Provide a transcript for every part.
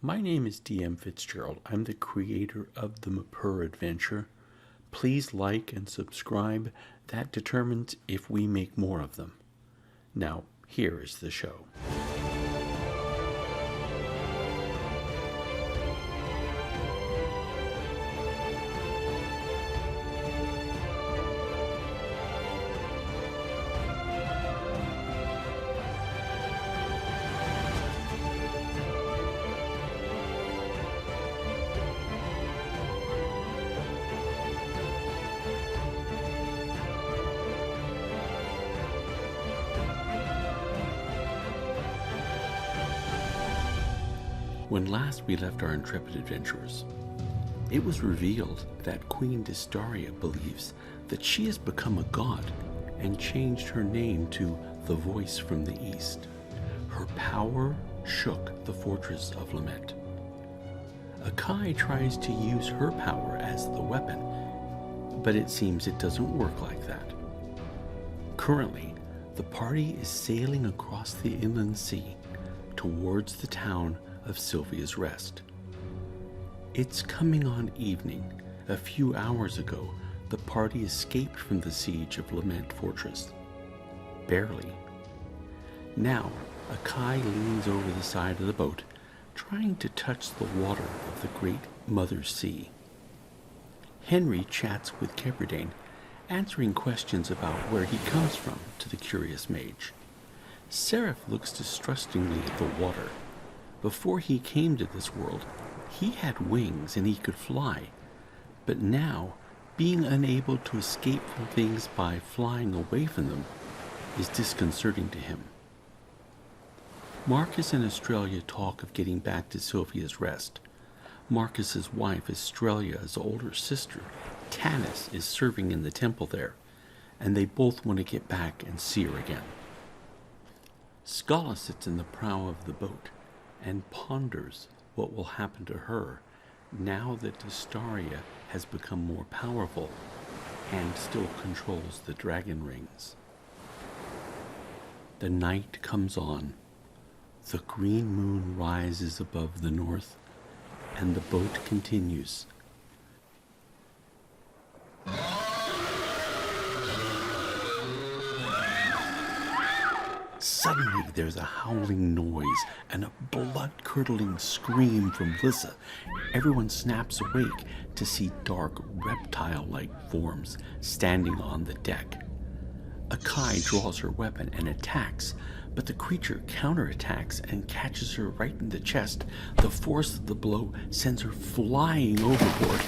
My name is D.M. Fitzgerald. I'm the creator of the Mper Adventure. Please like and subscribe. That determines if we make more of them. Now, here is the show. When last we left our intrepid adventurers, it was revealed that Queen Dystaria believes that she has become a god and changed her name to the Voice from the East. Her power shook the fortress of Lament. Akai tries to use her power as the weapon, but it seems it doesn't work like that. Currently, the party is sailing across the inland sea towards the town of Silvias Rest. It's coming on evening. A few hours ago, the party escaped from the siege of Lament Fortress. Barely. Now, Akai leans over the side of the boat, trying to touch the water of the great Mother Sea. Henry chats with Kepperdane, answering questions about where he comes from to the curious mage. Seraph looks distrustingly at the water. Before he came to this world, he had wings and he could fly. But now, being unable to escape from things by flying away from them is disconcerting to him. Marcus and Australia talk of getting back to Silvias Rest. Marcus's wife, Australia's older sister, Tanis, is serving in the temple there, and they both want to get back and see her again. Scala sits in the prow of the boat and ponders what will happen to her now that Dystaria has become more powerful and still controls the dragon rings. The night comes on. The green moon rises above the north, and the boat continues. Suddenly there's a howling noise and a blood-curdling scream from Lissa. Everyone snaps awake to see dark, reptile-like forms standing on the deck. Akai draws her weapon and attacks, but the creature counterattacks and catches her right in the chest. The force of the blow sends her flying overboard.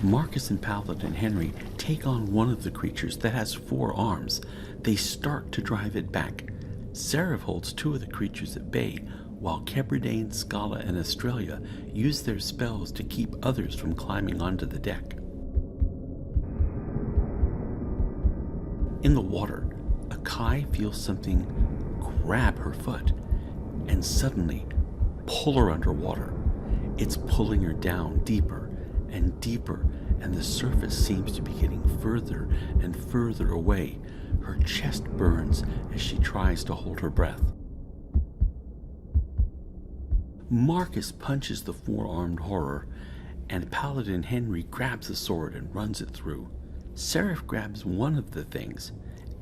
Marcus and Paladin Henry take on one of the creatures that has 4 arms. They start to drive it back. Seraph holds 2 of the creatures at bay, while Kepperdane, Scala, and Australia use their spells to keep others from climbing onto the deck. In the water, Akai feels something grab her foot and suddenly pull her underwater. It's pulling her down deeper and deeper, and the surface seems to be getting further and further away. Her chest burns as she tries to hold her breath. Marcus punches the 4-armed horror, and Paladin Henry grabs the sword and runs it through. Seraph grabs one of the things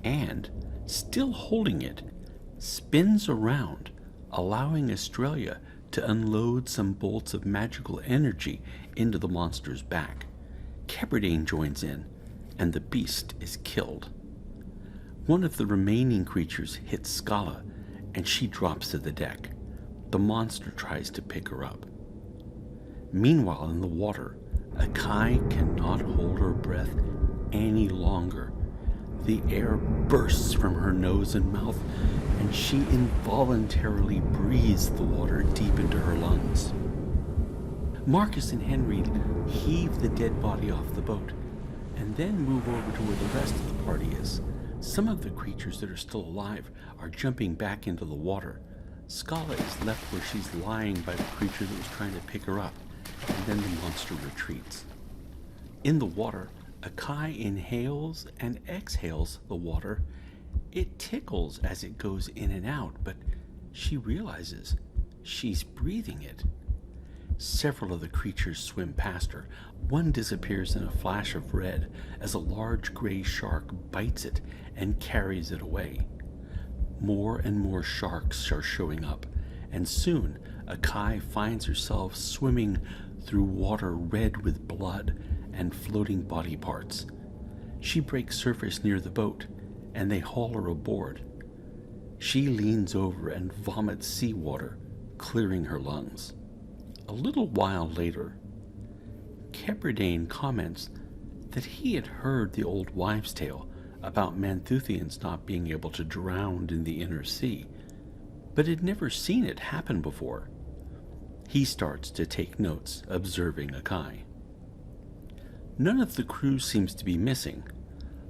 and, still holding it, spins around, allowing Australia to unload some bolts of magical energy into the monster's back. Kepperdane joins in, and the beast is killed. One of the remaining creatures hits Scala, and she drops to the deck. The monster tries to pick her up. Meanwhile, in the water, Akai cannot hold her breath any longer. The air bursts from her nose and mouth, and she involuntarily breathes the water deep into her lungs. Marcus and Henry heave the dead body off the boat, and then move over to where the rest of the party is. Some of the creatures that are still alive are jumping back into the water. Scala is left where she's lying by the creature that was trying to pick her up, and then the monster retreats. In the water, Akai inhales and exhales the water. It tickles as it goes in and out, but she realizes She's breathing it. Several of the creatures swim past her. One disappears in a flash of red as a large gray shark bites it and carries it away. More and more sharks are showing up, and soon Akai finds herself swimming through water red with blood and floating body parts. She breaks surface near the boat, and they haul her aboard. She leans over and vomits seawater, clearing her lungs. A little while later, Kepridane comments that he had heard the old wives' tale about Manthuthians not being able to drown in the inner sea, but had never seen it happen before. He starts to take notes, observing Akai. None of the crew seems to be missing.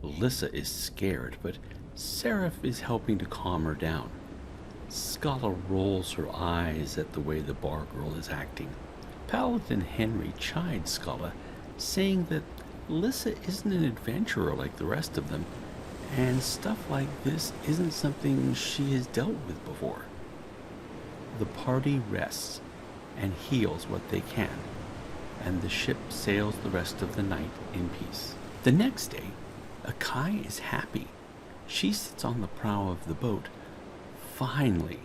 Lissa is scared, but Seraph is helping to calm her down. Scala rolls her eyes at the way the bar girl is acting. Paladin Henry chides Scala, saying that Lissa isn't an adventurer like the rest of them, and stuff like this isn't something she has dealt with before. The party rests and heals what they can, and the ship sails the rest of the night in peace. The next day, Akai is happy. She sits on the prow of the boat. Finally,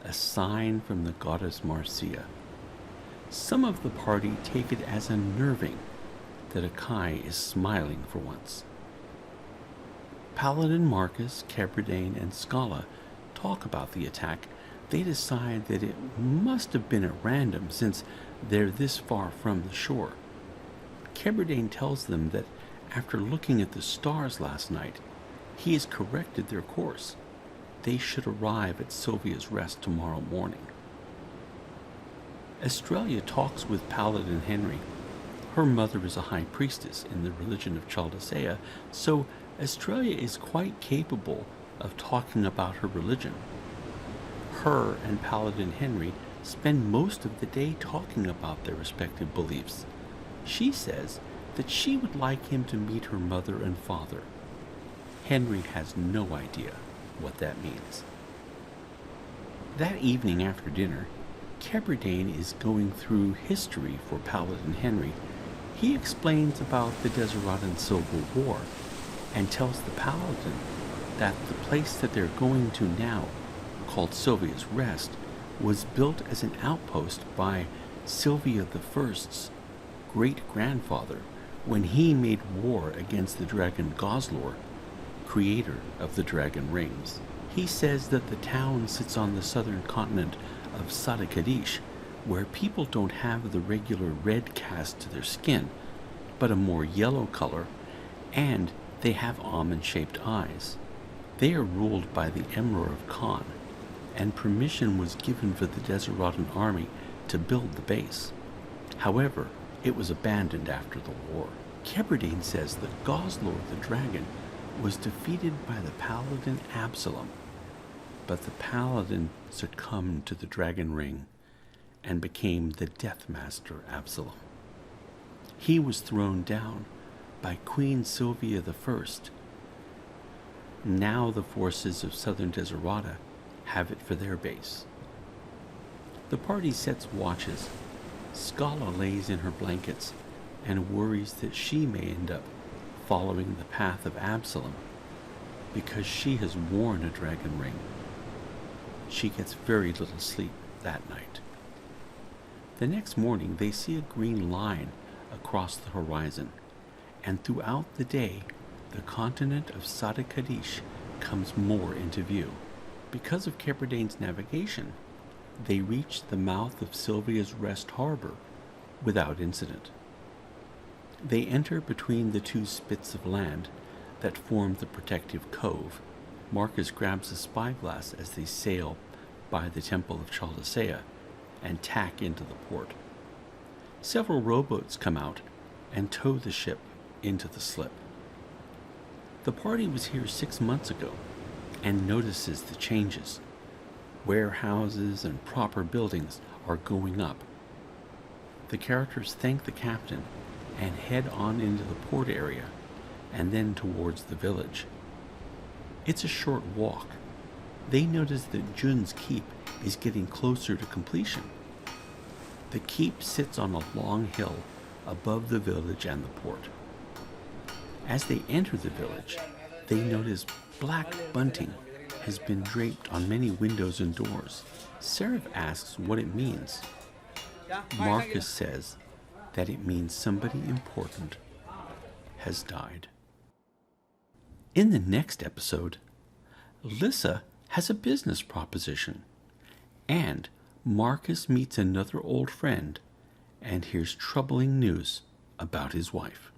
a sign from the goddess Marcia. Some of the party take it as unnerving that Akai is smiling for once. Paladin Marcus, Kepridane, and Scala talk about the attack. They decide that it must have been at random since they're this far from the shore. Kepridane tells them that after looking at the stars last night, he has corrected their course. They should arrive at Silvias Rest tomorrow morning. Estrella talks with Paladin Henry. Her mother is a high priestess in the religion of Chaldasea, so Estrella is quite capable of talking about her religion. Her and Paladin Henry spend most of the day talking about their respective beliefs. She says that she would like him to meet her mother and father. Henry has no idea what that means. That evening after dinner, Kepridane is going through history for Paladin Henry. He explains about the Deseradan Civil War and tells the Paladin that the place that they're going to now, called Silvias Rest, was built as an outpost by Silvia I's great-grandfather when he made war against the dragon Gozlor, creator of the dragon rings. He says that the town sits on the southern continent of Sada Kadish, where people don't have the regular red cast to their skin, but a more yellow color, and they have almond-shaped eyes. They are ruled by the Emperor of Khan, and permission was given for the Deseradan army to build the base. However, it was abandoned after the war. Kepridane says that Gozlor the dragon was defeated by the paladin Absalom, but the paladin succumbed to the dragon ring and became the Death Master Absalom. He was thrown down by Queen Silvia I. Now the forces of southern Deserata have it for their base. The party sets watches. Scala lays in her blankets and worries that she may end up following the path of Absalom because she has worn a dragon ring. She gets very little sleep that night. The next morning they see a green line across the horizon, and throughout the day the continent of Sada Kadish comes more into view. Because of Kepridane's navigation, they reach the mouth of Silvias Rest harbor without incident. They enter between the two spits of land that form the protective cove. Marcus grabs a spyglass as they sail by the Temple of Chaldasea and tack into the port. Several rowboats come out and tow the ship into the slip. The party was here 6 months ago and notices the changes. Warehouses and proper buildings are going up. The characters thank the captain and head on into the port area and then towards the village. It's a short walk. They notice that Jun's keep is getting closer to completion. The keep sits on a long hill above the village and the port. As they enter the village, they notice black bunting has been draped on many windows and doors. Seraph asks what it means. Marcus says that it means somebody important has died. In the next episode, Lissa has a business proposition, and Marcus meets another old friend and hears troubling news about his wife.